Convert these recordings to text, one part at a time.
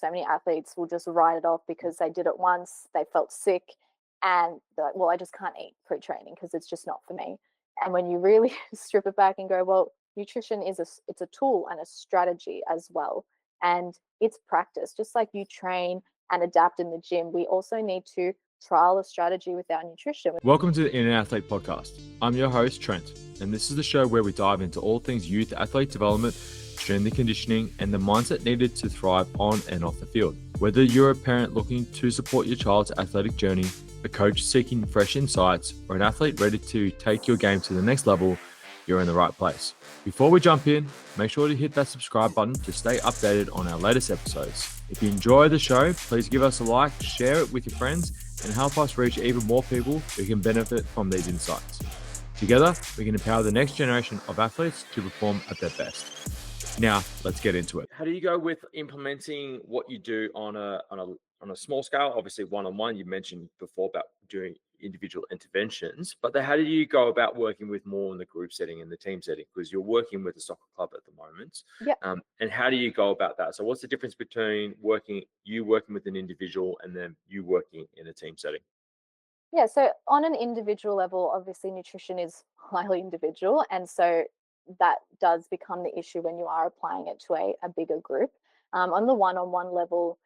so many athletes will just write it off because they did it once, they felt sick, and they're like, well, I just can't eat pre-training because it's just not for me. And when you really strip it back and go, well, nutrition it's a tool and a strategy as well. And it's practice. Just like you train and adapt in the gym, we also need to trial a strategy with our nutrition. Welcome to the Inner Athlete Podcast. I'm your host, Trent, and this is the show where we dive into all things youth athlete development, strength and conditioning, and the mindset needed to thrive on and off the field. Whether you're a parent looking to support your child's athletic journey, a coach seeking fresh insights, or an athlete ready to take your game to the next level, you're in the right place. Before we jump in, make sure to hit that subscribe button to stay updated on our latest episodes. If you enjoy the show, please give us a like, share it with your friends, and help us reach even more people who can benefit from these insights. Together, we can empower the next generation of athletes to perform at their best. Now, let's get into it. How do you go with implementing what you do on a small scale? Obviously, one-on-one, you mentioned before about doing individual interventions, but how do you go about working with more in the group setting and the team setting? Because you're working with a soccer club at the moment. Yeah. And how do you go about that? So what's the difference between working with an individual and then you working in a team setting? Yeah, so on an individual level, obviously nutrition is highly individual. And so that does become the issue when you are applying it to a bigger group. On the one-on-one level,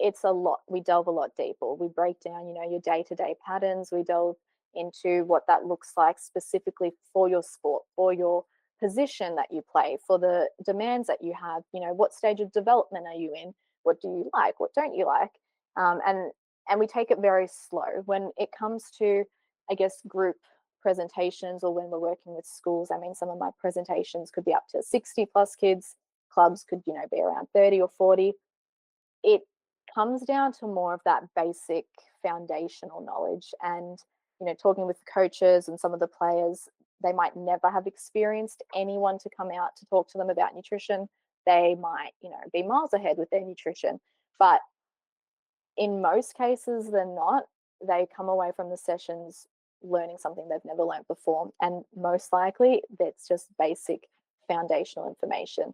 it's a lot. We delve a lot deeper. We break down, your day-to-day patterns. We delve into what that looks like specifically for your sport, for your position that you play, for the demands that you have. What stage of development are you in? What do you like? What don't you like? And we take it very slow when it comes to, I guess, group presentations, or when we're working with schools. I mean, some of my presentations could be up to 60 plus kids. Clubs could, be around 30 or 40. It comes down to more of that basic foundational knowledge, and talking with coaches and some of the players, they might never have experienced anyone to come out to talk to them about nutrition. They might be miles ahead with their nutrition, but in most cases they're not. They come away from the sessions learning something they've never learned before, and most likely that's just basic foundational information.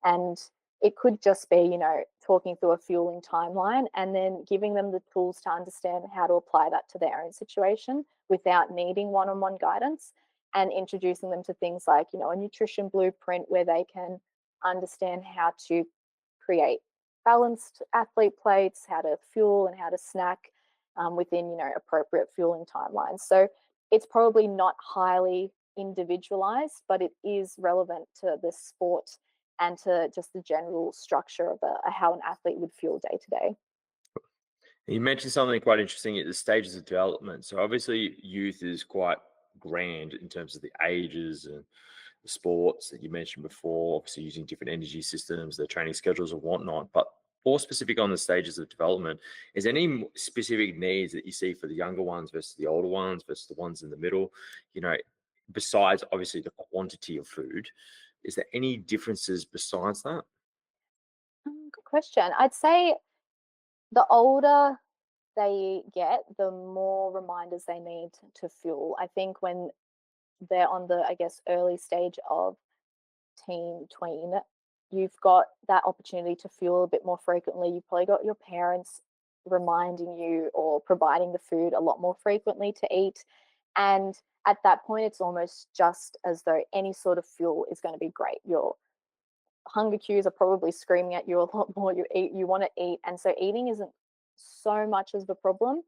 And it could just be, talking through a fueling timeline and then giving them the tools to understand how to apply that to their own situation without needing one-on-one guidance, and introducing them to things like, a nutrition blueprint where they can understand how to create balanced athlete plates, how to fuel and how to snack within, appropriate fueling timelines. So it's probably not highly individualized, but it is relevant to the sport and to just the general structure of how an athlete would feel day to day. You mentioned something quite interesting at the stages of development. So obviously youth is quite grand in terms of the ages and the sports that you mentioned before, obviously using different energy systems, their training schedules and whatnot. But more specific on the stages of development, is there any specific needs that you see for the younger ones versus the older ones versus the ones in the middle? Besides obviously the quantity of food, is there any differences besides that? Good question. I'd say the older they get, the more reminders they need to fuel. I think when they're on the, I guess, early stage of tween, you've got that opportunity to fuel a bit more frequently. You've probably got your parents reminding you or providing the food a lot more frequently to eat. And at that point, it's almost just as though any sort of fuel is going to be great. Your hunger cues are probably screaming at you a lot more. You want to eat. And so eating isn't so much of a problem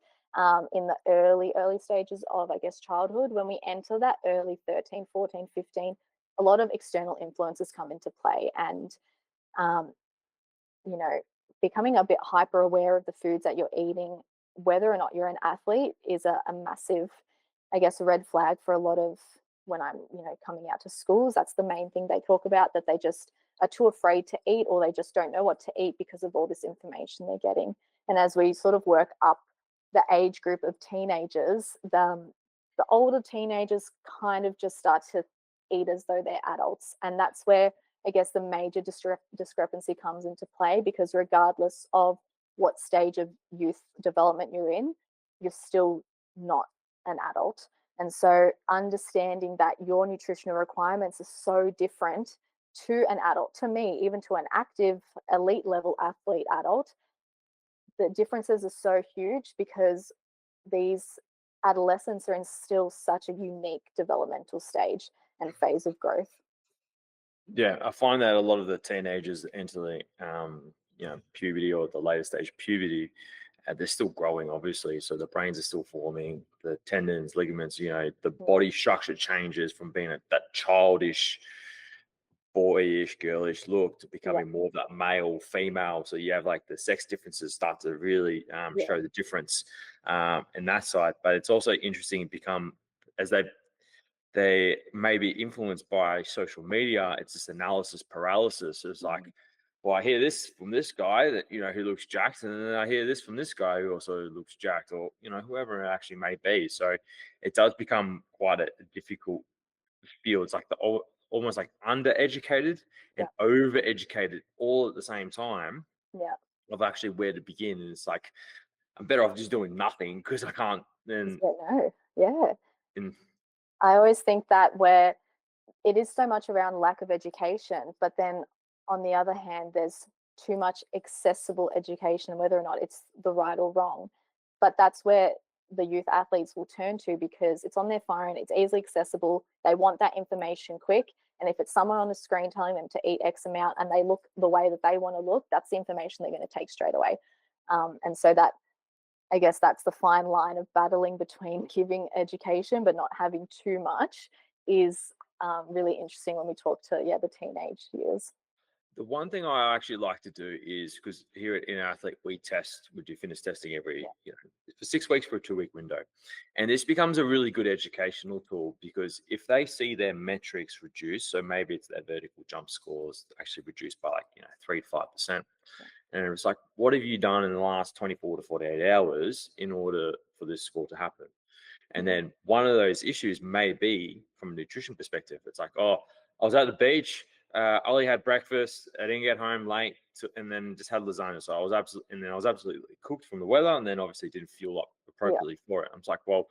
in the early stages of, I guess, childhood. When we enter that early 13, 14, 15, a lot of external influences come into play, and becoming a bit hyper aware of the foods that you're eating, whether or not you're an athlete, is a massive, I guess, a red flag for a lot of, when I'm coming out to schools. That's the main thing they talk about, that they just are too afraid to eat, or they just don't know what to eat because of all this information they're getting. And as we sort of work up the age group of teenagers, the older teenagers kind of just start to eat as though they're adults. And that's where, I guess, the major discrepancy comes into play, because regardless of what stage of youth development you're in, you're still not an adult. And so understanding that your nutritional requirements are so different to an adult, to me, even to an active elite level athlete adult, the differences are so huge because these adolescents are in still such a unique developmental stage and phase of growth. Yeah, I find that a lot of the teenagers that enter the puberty or the later stage of puberty, they're still growing, obviously. So the brains are still forming, the tendons, ligaments. The Yeah, body structure changes from being that childish, boyish, girlish look to yeah, becoming more of that male, female. So you have like the sex differences start to really yeah, show the difference in that side. But it's also interesting become as they may be influenced by social media. It's this analysis paralysis. It's like, mm, well, I hear this from this guy that who looks jacked, and then I hear this from this guy who also looks jacked, or whoever it actually may be. So it does become quite a difficult field. It's like almost like undereducated yeah, and overeducated all at the same time yeah. of actually where to begin. And it's like I'm better off just doing nothing because I can't Just then. don't know. Yeah. In, I always think that where it is so much around lack of education, but then on the other hand, there's too much accessible education, whether or not it's the right or wrong. But that's where the youth athletes will turn to because it's on their phone, it's easily accessible. They want that information quick. And if it's someone on the screen telling them to eat X amount and they look the way that they want to look, that's the information they're going to take straight away. And so that, I guess that's the fine line of battling between giving education but not having too much is really interesting when we talk to the teenage years. The one thing I actually like to do is because here at In Athlete we do fitness testing every Yeah, for 6 weeks for a 2 week window, and this becomes a really good educational tool because if they see their metrics reduce, so maybe it's their vertical jump scores actually reduced by like 3 to 5%, yeah, and it's like what have you done in the last 24 to 48 hours in order for this score to happen? And yeah, then one of those issues may be from a nutrition perspective. It's like, oh, I was at the beach. I only had breakfast. I didn't get home late, and then just had lasagna. So I was absolutely cooked from the weather, and then obviously didn't fuel up yeah, appropriately for it. I'm like, well,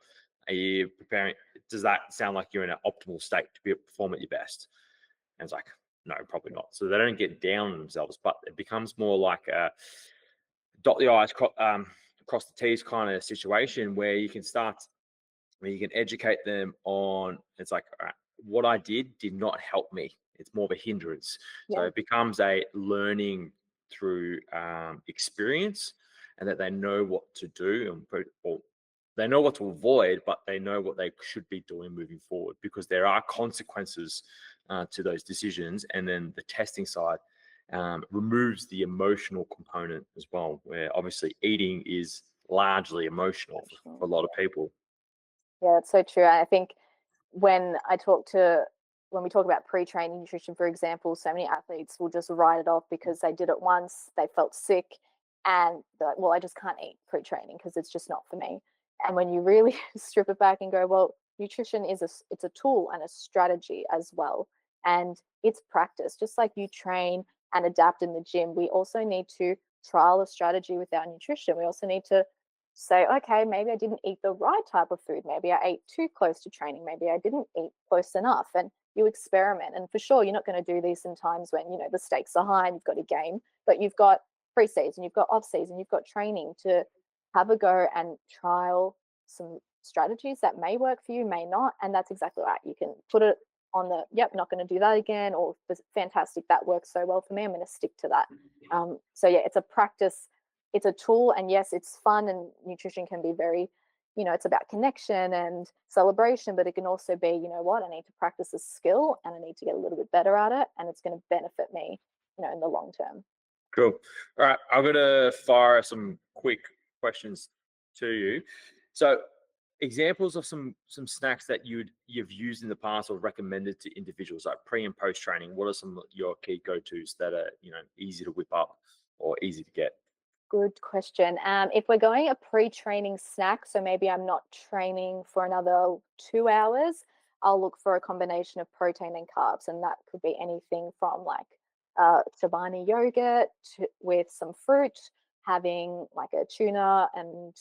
are you preparing? Does that sound like you're in an optimal state to be able to perform at your best? And it's like, no, probably not. So they don't get down on themselves, but it becomes more like a dot the i's, cross the t's kind of situation where you can start where you can educate them on it's like all right, what I did not help me. It's more of a hindrance. So yeah, it becomes a learning through experience, and that they know what to do or they know what to avoid, but they know what they should be doing moving forward because there are consequences to those decisions. And then the testing side removes the emotional component as well, where obviously eating is largely emotional for a lot of people. yeah. That's so true. I think when I talk to when we talk about pre-training nutrition, for example, so many athletes will just write it off because they did it once, they felt sick, and they're like, well, I just can't eat pre-training because it's just not for me. And when you really strip it back and go, well, nutrition is it's a tool and a strategy as well. And it's practice. Just like you train and adapt in the gym, we also need to trial a strategy with our nutrition. We also need to say, okay, maybe I didn't eat the right type of food. Maybe I ate too close to training. Maybe I didn't eat close enough. And you experiment. And for sure, you're not going to do this in times when, the stakes are high and you've got a game, but you've got pre-season, you've got off-season, you've got training to have a go and trial some strategies that may work for you, may not. And that's exactly right. You can put it on the, yep, not going to do that again, or fantastic, that works so well for me. I'm going to stick to that. So yeah, it's a practice, it's a tool, and yes, it's fun, and nutrition can be very, it's about connection and celebration, but it can also be, what, I need to practice a skill and I need to get a little bit better at it, and it's going to benefit me, in the long term. Cool. All right, I'm gonna fire some quick questions to you. So, examples of some snacks that you've used in the past or recommended to individuals, like pre and post training. What are some of your key go tos that are easy to whip up or easy to get? Good question. If we're going a pre-training snack, so maybe I'm not training for another 2 hours, I'll look for a combination of protein and carbs, and that could be anything from like Chobani yogurt with some fruit, having like a tuna and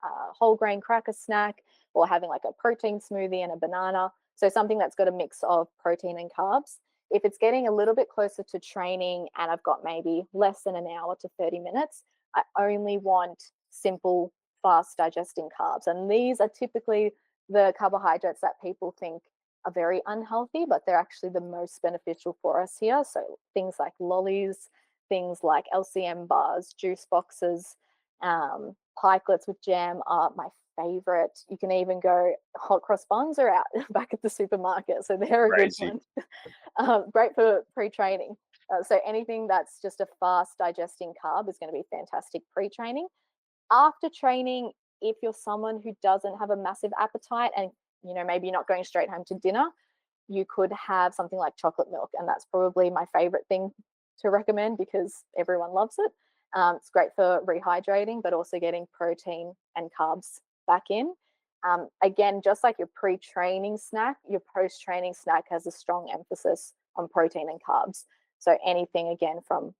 whole grain cracker snack, or having like a protein smoothie and a banana. So something that's got a mix of protein and carbs. If it's getting a little bit closer to training and I've got maybe less than an hour to 30 minutes, I only want simple, fast digesting carbs. And these are typically the carbohydrates that people think are very unhealthy, but they're actually the most beneficial for us here. So things like lollies, things like LCM bars, juice boxes, pikelets with jam are my favorite. You can even go, hot cross buns are out back at the supermarket, so they're a good Crazy. one. Great for pre-training. So anything that's just a fast digesting carb is going to be fantastic pre-training. After training, if you're someone who doesn't have a massive appetite and maybe you're not going straight home to dinner, you could have something like chocolate milk, and that's probably my favorite thing to recommend because everyone loves it. It's great for rehydrating, but also getting protein and carbs back in. Again, just like your pre-training snack, your post-training snack has a strong emphasis on protein and carbs. So anything, again, from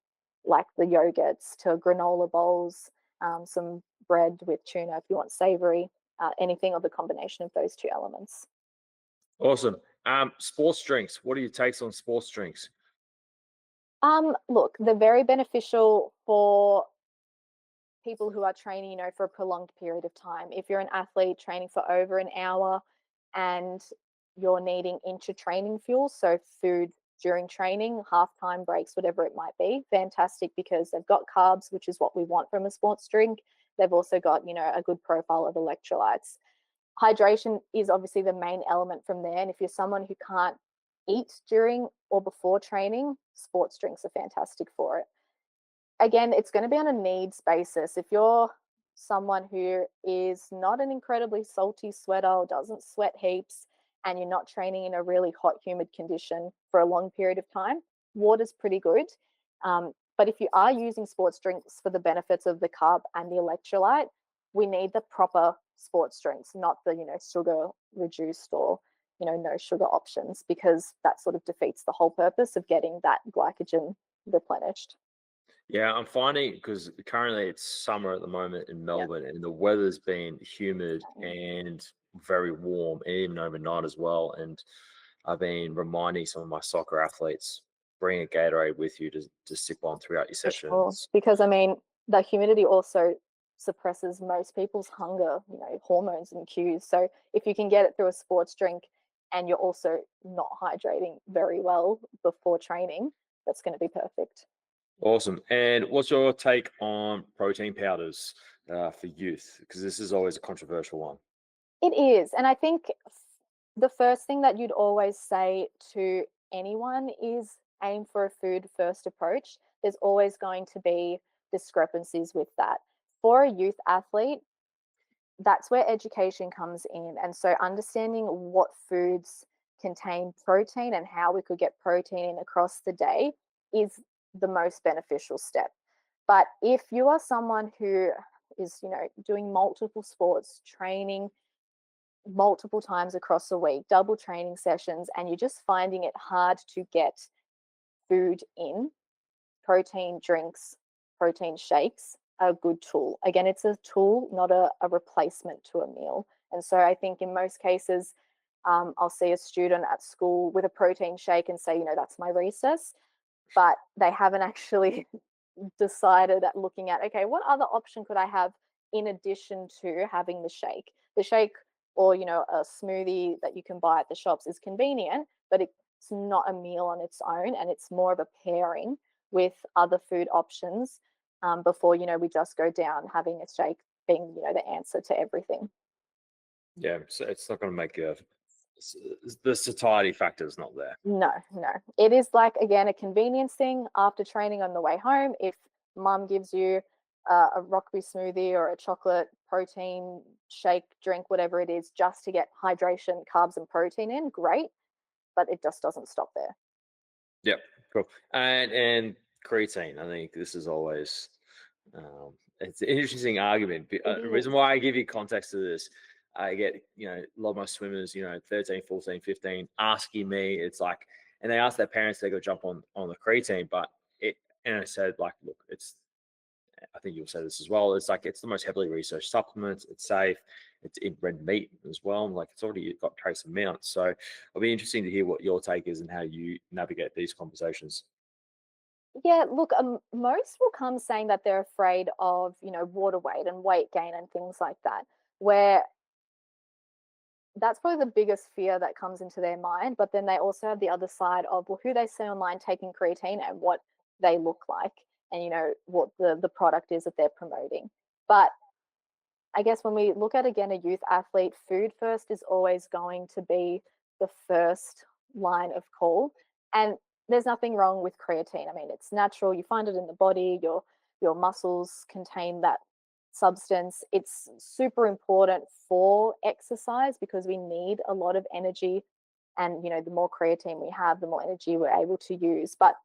like the yogurts to granola bowls, some bread with tuna if you want savory, anything of the combination of those two elements. Awesome. Sports drinks. What are your takes on sports drinks? Look, they're very beneficial for people who are training, for a prolonged period of time. If you're an athlete training for over an hour and you're needing intra-training fuel, so food during training, halftime breaks, whatever it might be, fantastic because they've got carbs, which is what we want from a sports drink. They've also got, a good profile of electrolytes. Hydration is obviously the main element from there. And if you're someone who can't eat during or before training, sports drinks are fantastic for it. Again, it's going to be on a needs basis. If you're someone who is not an incredibly salty sweater or doesn't sweat heaps, and you're not training in a really hot, humid condition for a long period of time, water's pretty good. But if you are using sports drinks for the benefits of the carb and the electrolyte, we need the proper sports drinks, not the, sugar reduced or, no sugar options, because that sort of defeats the whole purpose of getting that glycogen replenished. Yeah, I'm finding because currently it's summer at the moment in Yeah. Melbourne and the weather's been humid and very warm, and even overnight as well. And I've been reminding some of my soccer athletes, bring a Gatorade with you to sip on throughout your For sure. sessions. Because the humidity also suppresses most people's hunger, hormones and cues. So if you can get it through a sports drink and you're also not hydrating very well before training, that's going to be perfect. Awesome. And what's your take on protein powders for youth? Because this is always a controversial one. It is. And I think the first thing that you'd always say to anyone is aim for a food first approach. There's always going to be discrepancies with that. For a youth athlete, that's where education comes in. And so understanding what foods contain protein and how we could get protein in across the day is the most beneficial step. But if you are someone who is, doing multiple sports, training multiple times across a week, double training sessions, and you're just finding it hard to get food in, protein drinks, protein shakes are a good tool. Again, it's a tool, not a replacement to a meal. And so I think in most cases, I'll see a student at school with a protein shake and say, that's my recess, but they haven't actually decided at looking at, okay, what other option could I have in addition to having the shake? The shake or, a smoothie that you can buy at the shops is convenient, but it's not a meal on its own, and it's more of a pairing with other food options before, we just go down having a shake being, the answer to everything. Yeah, so it's not going to make the satiety factor is not there. No, no. It is like, again, a convenience thing after training on the way home. If mum gives you a Rockby smoothie or a chocolate protein shake drink, whatever it is, just to get hydration, carbs, and protein in, great. But it just doesn't stop there. Yep, cool. And creatine, I think this is always it's an interesting argument. The reason why I give you context to this, I get, a lot of my swimmers, 13, 14, 15, asking me, it's like, and they ask their parents, they go jump on the creatine, but and I said, like, look, I think you'll say this as well, it's like it's the most heavily researched supplement. It's safe. It's in red meat as well. Like it's already got trace amounts. So it'll be interesting to hear what your take is and how you navigate these conversations. Yeah, look, most will come saying that they're afraid of, water weight and weight gain and things like that, where that's probably the biggest fear that comes into their mind. But then they also have the other side of, well, who they see online taking creatine and what they look like, and what the product is that they're promoting. But I guess when we look at, again, a youth athlete, food first is always going to be the first line of call. And there's nothing wrong with creatine. I mean, it's natural. You find it in the body. Your muscles contain that substance. It's super important for exercise because we need a lot of energy. And, the more creatine we have, the more energy we're able to use. But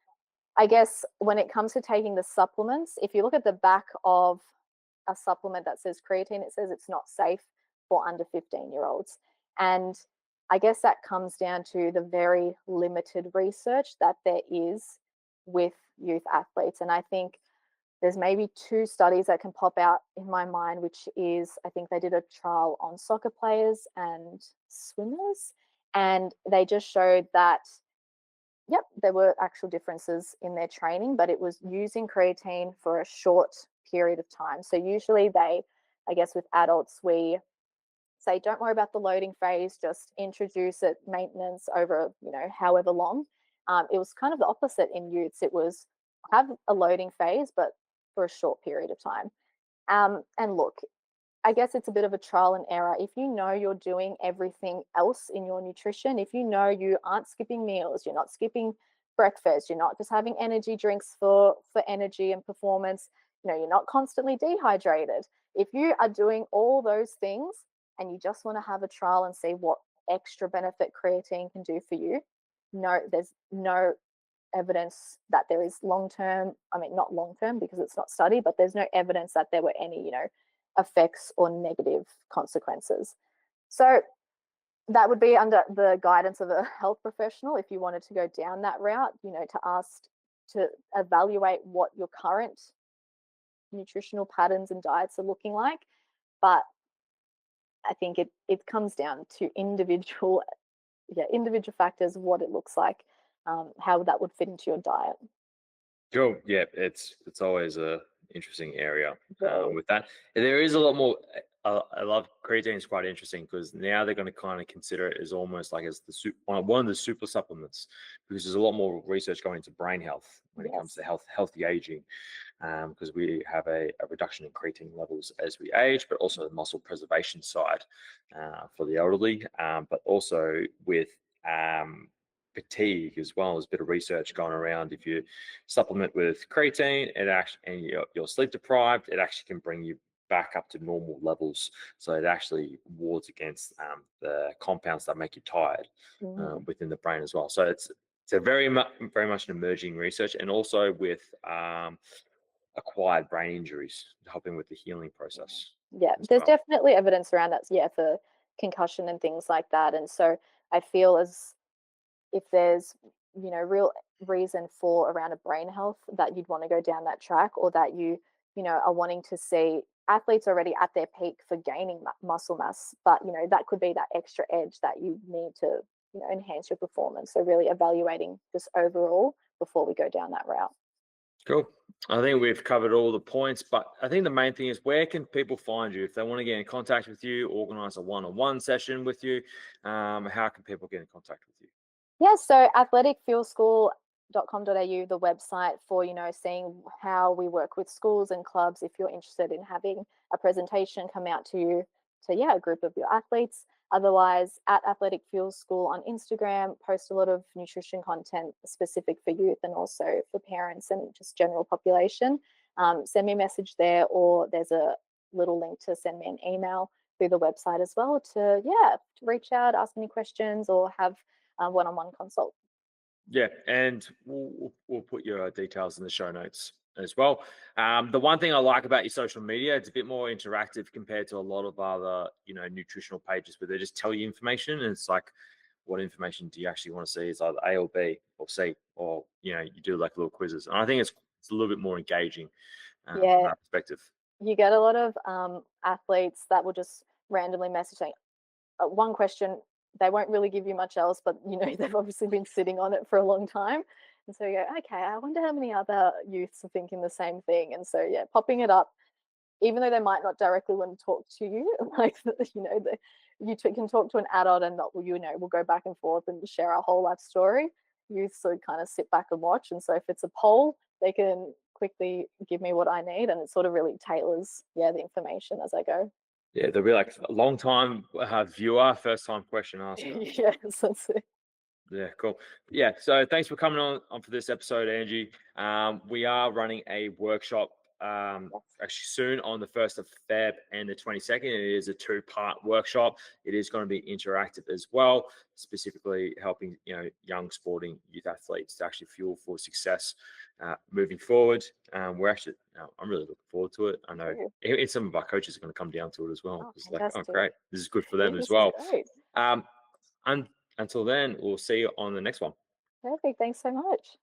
I guess when it comes to taking the supplements, if you look at the back of a supplement that says creatine, it says it's not safe for under 15-year-olds. And I guess that comes down to the very limited research that there is with youth athletes. And I think there's maybe two studies that can pop out in my mind, which is, I think they did a trial on soccer players and swimmers, and they just showed that, yep, there were actual differences in their training, but it was using creatine for a short period of time. So usually I guess with adults, we say, don't worry about the loading phase, just introduce it, maintenance over, however long. It was kind of the opposite in youths. It was have a loading phase, but for a short period of time. And look, I guess it's a bit of a trial and error. If you know you're doing everything else in your nutrition, if you know you aren't skipping meals, you're not skipping breakfast, you're not just having energy drinks for energy and performance, you're not constantly dehydrated. If you are doing all those things and you just want to have a trial and see what extra benefit creatine can do for you, no, there's no evidence that there is long-term, I mean, not long-term because it's not studied, but there's no evidence that there were any, effects or negative consequences. So that would be under the guidance of a health professional if you wanted to go down that route, to ask to evaluate what your current nutritional patterns and diets are looking like. But I think it comes down to individual factors, what it looks like, how that would fit into your diet. Cool. Yeah, it's always a interesting area Very. with that. And there is a lot more. I love creatine is quite interesting because now they're going to kind of consider it as almost like as the one of the super supplements because there's a lot more research going into brain health when it comes Yes. to healthy aging because we have a reduction in creatine levels as we age, but also the muscle preservation side for the elderly, but also with fatigue as well. There's a bit of research going around. If you supplement with creatine, it actually and you're sleep deprived, it actually can bring you back up to normal levels. So it actually wards against the compounds that make you tired within the brain as well. So it's a very much an emerging research, and also with acquired brain injuries, helping with the healing process Yeah, as there's well. definitely evidence around that, yeah, for concussion and things like that. And so I feel as if there's, real reason for around a brain health that you'd want to go down that track, or that are wanting to see athletes already at their peak for gaining muscle mass, but, that could be that extra edge that you need to, enhance your performance. So really evaluating just overall before we go down that route. Cool. I think we've covered all the points, but I think the main thing is where can people find you if they want to get in contact with you, organize a one-on-one session with you? How can people get in contact with you? Yeah, so athleticfuelschool.com.au, the website for, seeing how we work with schools and clubs if you're interested in having a presentation come out to you, to, yeah, a group of your athletes. Otherwise, at Athletic Fuels School on Instagram, post a lot of nutrition content specific for youth and also for parents and just general population. Send me a message there, or there's a little link to send me an email through the website as well to, yeah, to reach out, ask any questions, or have one-on-one consult. Yeah, and we'll put your details in the show notes as well. The one thing I like about your social media, it's a bit more interactive compared to a lot of other, nutritional pages where they just tell you information, and it's like, what information do you actually want to see? It's either A or B or C, or you do like little quizzes. And I think it's a little bit more engaging from Yeah, that perspective. you get a lot of athletes that will just randomly message saying, one question, they won't really give you much else, but they've obviously been sitting on it for a long time. And so you go, okay, I wonder how many other youths are thinking the same thing. And so, yeah, popping it up, even though they might not directly want to talk to you, like, can talk to an adult and not, we'll go back and forth and share our whole life story. Youths so kind of sit back and watch. And so if it's a poll, they can quickly give me what I need, and it sort of really tailors, the information as I go. Yeah, they'll be like a long time viewer, first time question asker. Yes, that's it. Yeah, cool. Yeah, so thanks for coming on for this episode, Angie. We are running a workshop actually soon on the 1st of Feb and the 22nd. It is a 2-part workshop. It is going to be interactive as well, specifically helping young sporting youth athletes to actually fuel for success moving forward. I'm really looking forward to it. I know some of our coaches are going to come down to it as well. Oh, It's like, oh, fantastic. great. This is good for Yeah, them as this is well. great. And until then, we'll see you on the next one. Perfect. Thanks so much.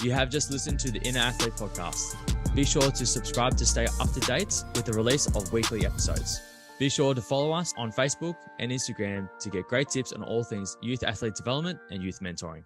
You have just listened to the Inner Athlete podcast. Be sure to subscribe to stay up to date with the release of weekly episodes. Be sure to follow us on Facebook and Instagram to get great tips on all things youth athlete development and youth mentoring.